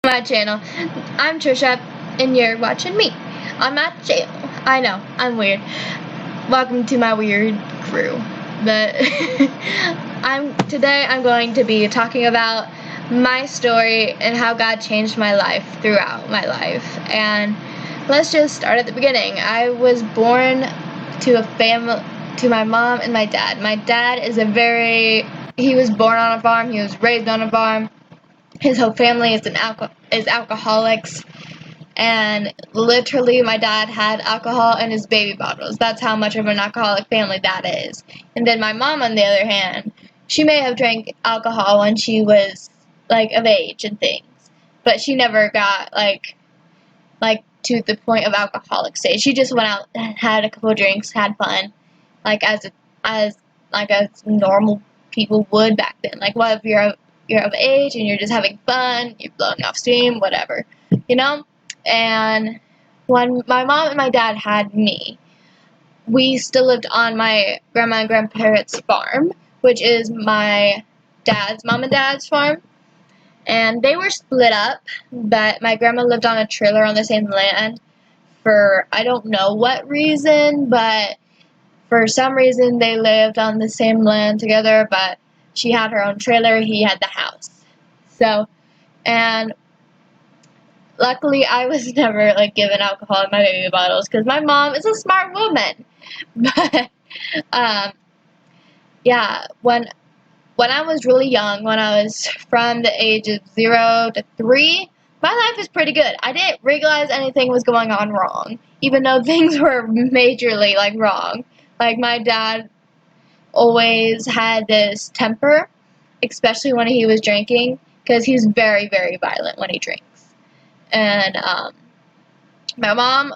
My channel. I'm Trisha, and you're watching me on my channel. I know, I'm weird. Welcome to my weird crew. But today I'm going to be talking about my story and how God changed my life throughout my life. And let's just start at the beginning. I was born to a family, to my mom and my dad. My dad is he was born on a farm, he was raised on a farm. His whole family is alcoholics, and literally my dad had alcohol in his baby bottles. That's how much of an alcoholic family that is. And then my mom, on the other hand, she may have drank alcohol when she was like of age and things, but she never got like to the point of alcoholic stage. She just went out and had a couple of drinks, had fun, like as normal people would back then. Like, what if you're of age and you're just having fun, you're blowing off steam, whatever, you know? And when my mom and my dad had me, we still lived on my grandma and grandparents' farm, which is my dad's mom and dad's farm. And they were split up, but my grandma lived on a trailer on the same land for I don't know what reason, but for some reason they lived on the same land together, but she had her own trailer, he had the house. So, and luckily I was never like given alcohol in my baby bottles because my mom is a smart woman. But yeah, when I was really young, when I was from the age of 0 to 3, my life was pretty good. I didn't realize anything was going on wrong, even though things were majorly like wrong. Like, my dad always had this temper, especially when he was drinking, because he's very, very violent when he drinks. And my mom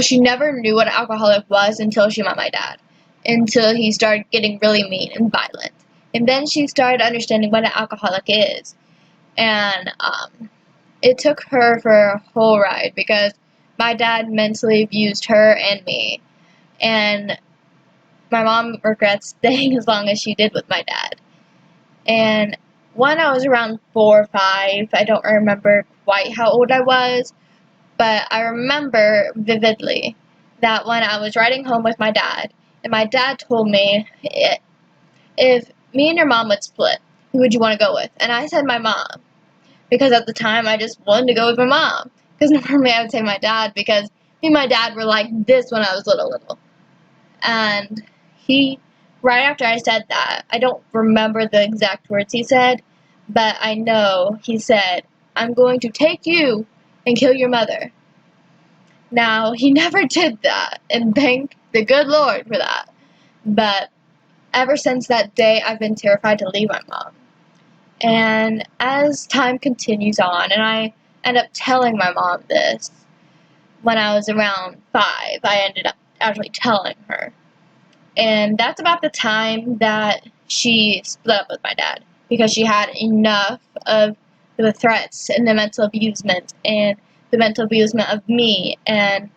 she never knew what an alcoholic was until she met my dad, until he started getting really mean and violent. And then she started understanding what an alcoholic is. And it took her for a whole ride, because my dad mentally abused her and me. And my mom regrets staying as long as she did with my dad. And when I was around 4 or 5, I don't remember quite how old I was, but I remember vividly that when I was riding home with my dad, and my dad told me, if me and your mom would split, who would you want to go with? And I said my mom, because at the time I just wanted to go with my mom. Because normally I would say my dad, because me and my dad were like this when I was little. And right after I said that, I don't remember the exact words he said, but I know he said, "I'm going to take you and kill your mother." Now, he never did that, and thank the good Lord for that. But ever since that day, I've been terrified to leave my mom. And as time continues on, and I end up telling my mom this, when I was around 5, I ended up actually telling her. And that's about the time that she split up with my dad, because she had enough of the threats and the mental abusement and the mental abusement of me, and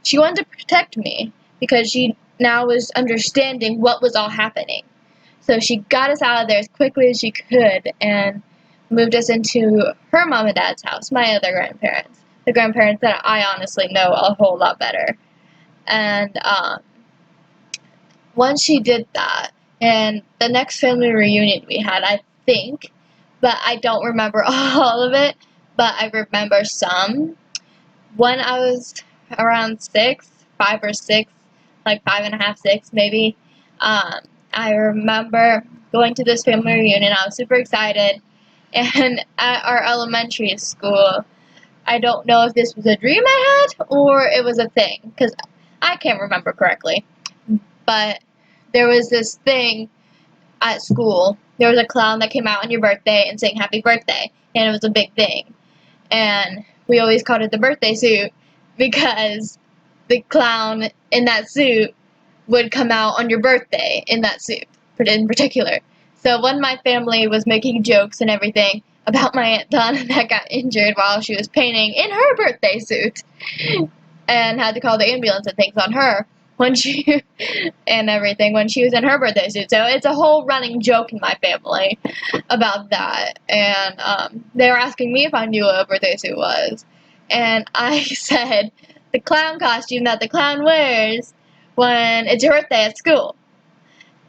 she wanted to protect me because she now was understanding what was all happening. So she got us out of there as quickly as she could and moved us into her mom and dad's house, my other grandparents, the grandparents that I honestly know a whole lot better. And once she did that, and the next family reunion we had, I think, but I don't remember all of it, but I remember some. When I was around 6, 5 or 6, like 5.5, 6 maybe, I remember going to this family reunion. I was super excited, and at our elementary school, I don't know if this was a dream I had or it was a thing, because I can't remember correctly, but there was this thing at school. There was a clown that came out on your birthday and sang happy birthday, and it was a big thing. And we always called it the birthday suit, because the clown in that suit would come out on your birthday in that suit in particular. So when my family was making jokes and everything about my Aunt Donna that got injured while she was painting in her birthday suit and had to call the ambulance and things on her, when she and everything when she was in her birthday suit. So it's a whole running joke in my family about that. And they were asking me if I knew what a birthday suit was, and I said the clown costume that the clown wears when it's your birthday at school.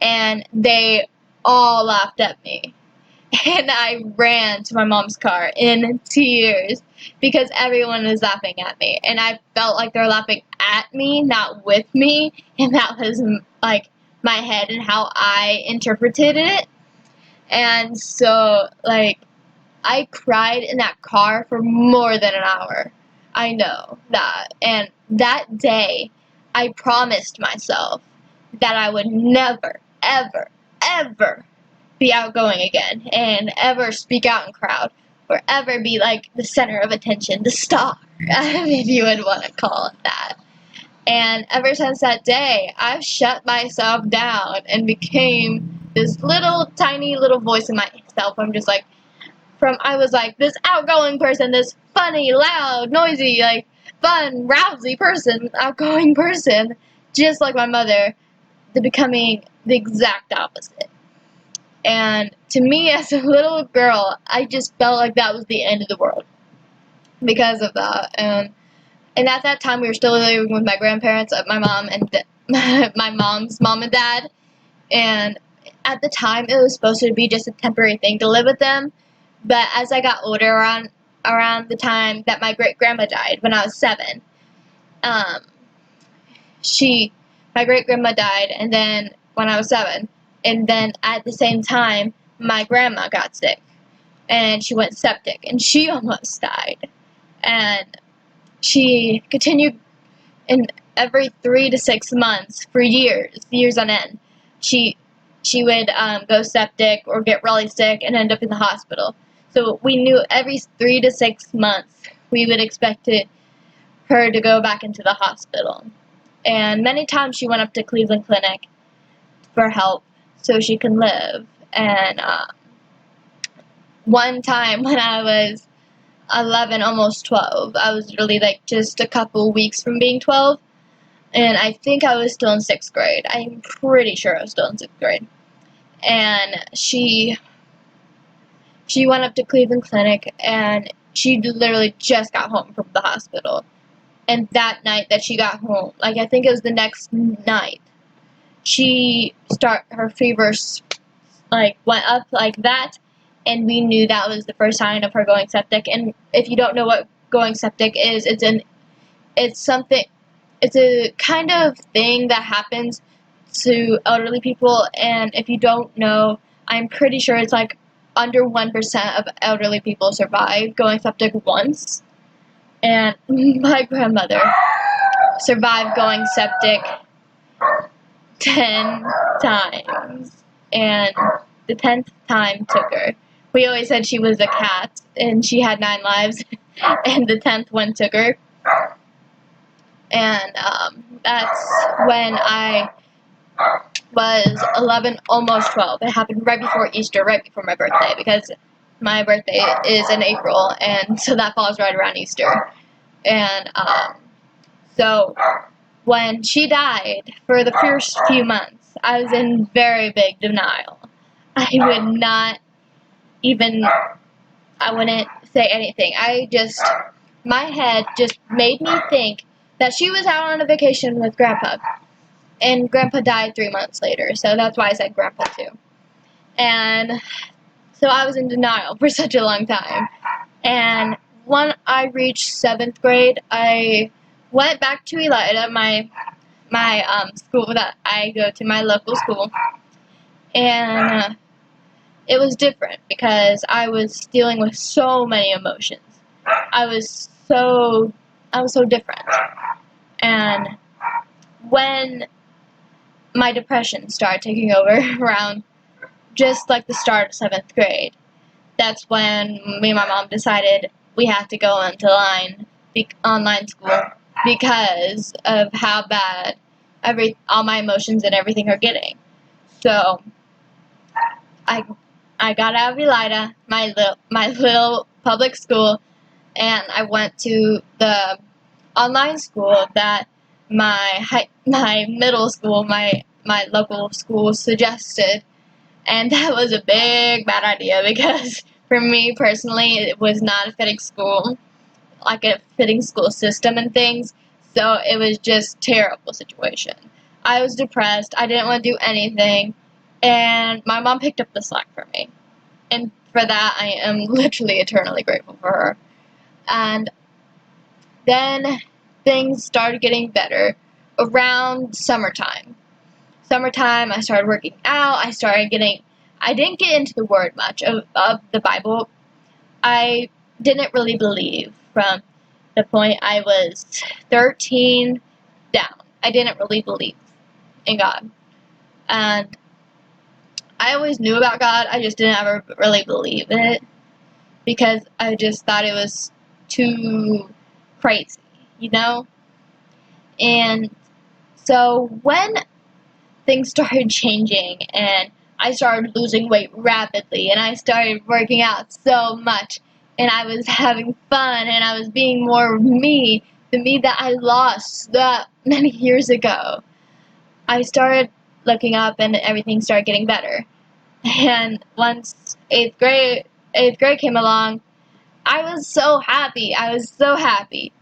And they all laughed at me. And I ran to my mom's car in tears because everyone was laughing at me. And I felt like they were laughing at me, not with me. And that was like my head and how I interpreted it. And so, like, I cried in that car for more than an hour. I know that. And that day, I promised myself that I would never, ever, ever be outgoing again and ever speak out in crowd or ever be like the center of attention, the star, if you would want to call it that. And ever since that day, I've shut myself down and became this little tiny little voice in myself. I'm just like, I was like this outgoing person, this funny, loud, noisy, like fun, rousy person, outgoing person, just like my mother, to becoming the exact opposite. And to me, as a little girl, I just felt like that was the end of the world because of that. And at that time, we were still living with my grandparents, my mom and my mom's mom and dad. And at the time, it was supposed to be just a temporary thing to live with them. But as I got older, around the time that my great grandma died, when I was 7, um, my great grandma died, and then when I was 7, and then at the same time, my grandma got sick, and she went septic, and she almost died, and she continued in every 3 to 6 months for years on end. She would go septic or get really sick and end up in the hospital. So we knew every 3 to 6 months we would expect her to go back into the hospital. And many times she went up to Cleveland Clinic for help so she can live. And one time when I was 11, almost 12, I was really like just a couple weeks from being 12. And I think I was still in 6th grade. I'm pretty sure I was still in 6th grade. And she went up to Cleveland Clinic, and she literally just got home from the hospital. And that night that she got home, like I think it was the next night, her fever like went up like that, and we knew that was the first sign of her going septic. And if you don't know what going septic is, it's a kind of thing that happens to elderly people, and if you don't know, I'm pretty sure it's like under 1% of elderly people survive going septic once. And my grandmother survived going septic 10 times, and the 10th time took her. We always said she was a cat, and she had 9 lives, and the 10th one took her. And that's when I was 11, almost 12. It happened right before Easter, right before my birthday, because my birthday is in April, and so that falls right around Easter. And so when she died, for the first few months, I was in very big denial. I wouldn't say anything. My head just made me think that she was out on a vacation with Grandpa. And Grandpa died 3 months later, so that's why I said Grandpa too. And so I was in denial for such a long time. And when I reached 7th grade, I went back to Elida, my school that I go to, my local school. And it was different because I was dealing with so many emotions. I was so different. And when my depression started taking over around just like the start of 7th grade, that's when me and my mom decided we had to go into online school because of how bad all my emotions and everything are getting. So I got out of Elida, my little public school, and I went to the online school that my middle school, my local school suggested, and that was a big bad idea because for me personally, it was not a fitting school, like a fitting school system and things. So it was just terrible situation. I was depressed. I didn't want to do anything, and my mom picked up the slack for me, and for that I am literally eternally grateful for her. And then things started getting better around summertime. Summertime, I started working out. I didn't get into the word much of the Bible. I didn't really believe from the point I was 13 down. I didn't really believe in God. And I always knew about God, I just didn't ever really believe it because I just thought it was too crazy, you know? And so when things started changing and I started losing weight rapidly and I started working out so much and I was having fun and I was being more me, the me that I lost that many years ago, I started looking up and everything started getting better. And once eighth grade came along, I was so happy. I was so happy.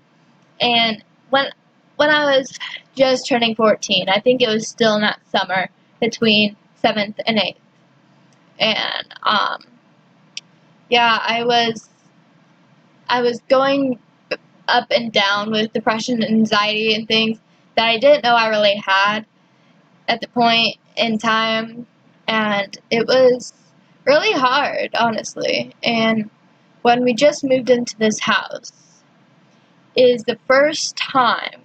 And when I was just turning 14, I think it was still in that summer between 7th and 8th. And yeah, I was going up and down with depression and anxiety and things that I didn't know I really had at the point in time, and it was really hard, honestly. And when we just moved into this house is the first time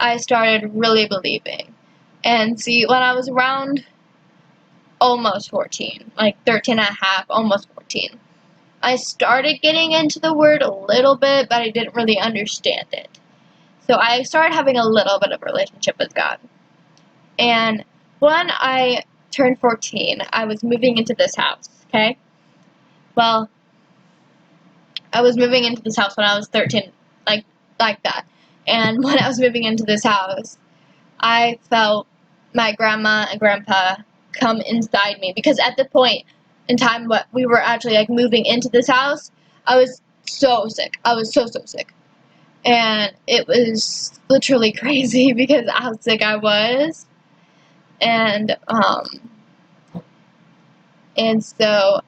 I started really believing. And see, when I was around almost 14, like 13 and a half, almost 14, I started getting into the word a little bit, but I didn't really understand it. So I started having a little bit of a relationship with God. And when I turned 14, I was moving into this house, okay? Well, I was moving into this house when I was 13, like that. And when I was moving into this house, I felt my grandma and grandpa come inside me because at the point in time what we were actually like moving into this house, I was so sick. I was so sick. And it was literally crazy because how sick I was. And so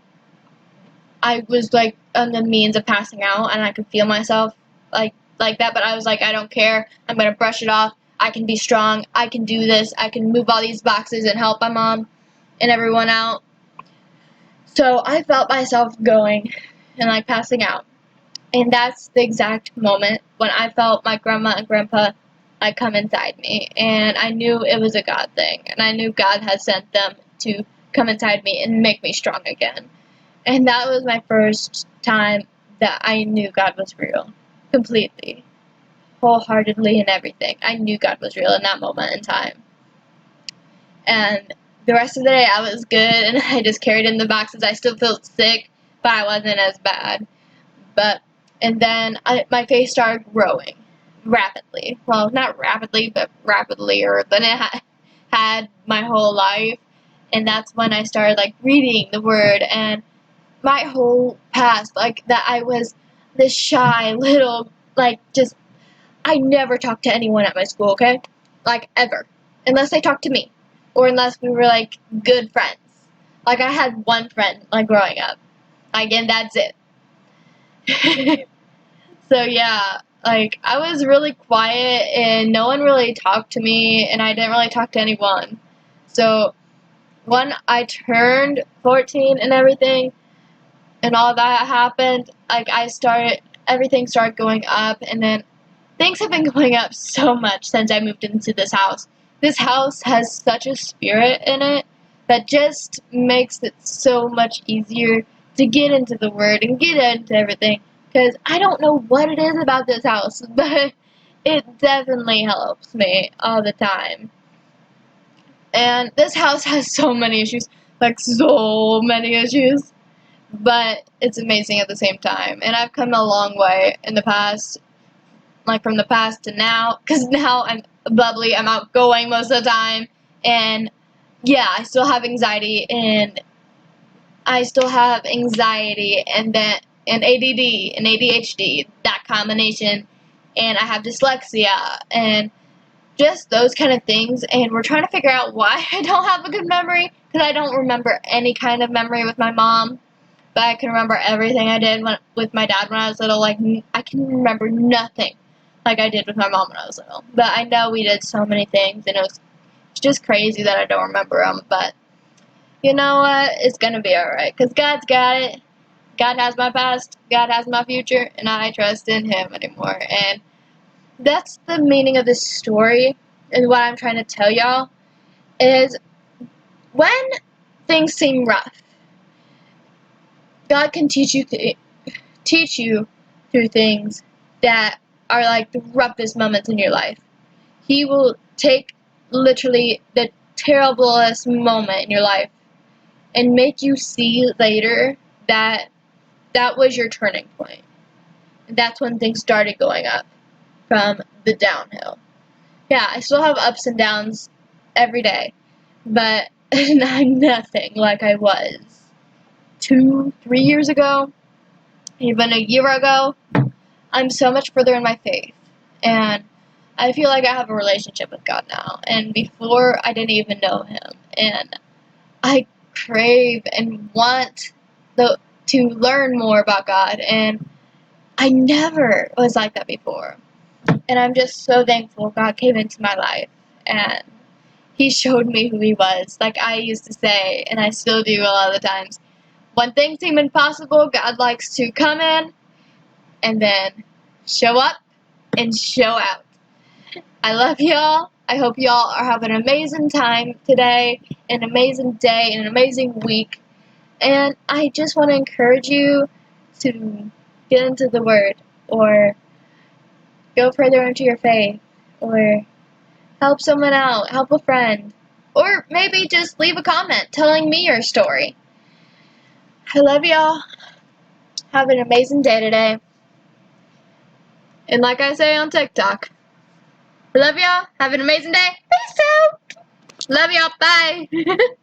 I was like on the means of passing out and I could feel myself like that, but I was like, I don't care. I'm gonna brush it off. I can be strong. I can do this. I can move all these boxes and help my mom and everyone out. So I felt myself going and like passing out. And that's the exact moment when I felt my grandma and grandpa like come inside me. And I knew it was a God thing. And I knew God had sent them to come inside me and make me strong again. And that was my first time that I knew God was real. Completely. Wholeheartedly and everything. I knew God was real in that moment in time. And the rest of the day I was good and I just carried in the boxes. I still felt sick, but I wasn't as bad. And then my face started growing rapidly. Well, not rapidly, but rapidlier than it had my whole life. And that's when I started like reading the word and my whole past, like that I was this shy little, like just, I never talked to anyone at my school, okay? Like ever. Unless they talked to me. Or unless we were like good friends. Like I had one friend like growing up. Like, and that's it. So yeah, like I was really quiet and no one really talked to me and I didn't really talk to anyone. So when I turned 14 and everything and all that happened, like everything started going up and then things have been going up so much since I moved into this house. This house has such a spirit in it that just makes it so much easier to get into the word and get into everything. Because I don't know what it is about this house, but it definitely helps me all the time. And this house has so many issues, like so many issues, but it's amazing at the same time. And I've come a long way in the past, like from the past to now, because now bubbly. I'm outgoing most of the time. And yeah, I still have anxiety, and then and ADD and ADHD, that combination, and I have dyslexia and just those kind of things. And we're trying to figure out why I don't have a good memory, because I don't remember any kind of memory with my mom, but I can remember everything I did with my dad when I was little. Like, I can remember nothing like I did with my mom when I was little. But I know we did so many things, and it's just crazy that I don't remember them. But you know what? It's gonna be alright, because God's got it. God has my past, God has my future, and I trust in Him anymore. And that's the meaning of this story, and what I'm trying to tell y'all is, when things seem rough, God can teach you through things that are like the roughest moments in your life. He will take literally the terriblest moment in your life and make you see later that that was your turning point. And that's when things started going up from the downhill. Yeah, I still have ups and downs every day, but I'm nothing like I was 2, 3 years ago, even a year ago. I'm so much further in my faith, and I feel like I have a relationship with God now. And before, I didn't even know Him, and I crave and want to learn more about God, and I never was like that before. And I'm just so thankful God came into my life, and He showed me who He was. Like I used to say, and I still do a lot of the times, when things seem impossible, God likes to come in and then show up and show out. I love y'all. I hope y'all are having an amazing time today, an amazing day, and an amazing week. And I just want to encourage you to get into the Word, or go further into your faith, or help someone out, help a friend, or maybe just leave a comment telling me your story. I love y'all. Have an amazing day today. And like I say on TikTok, I love y'all. Have an amazing day. Peace out. Love y'all. Bye.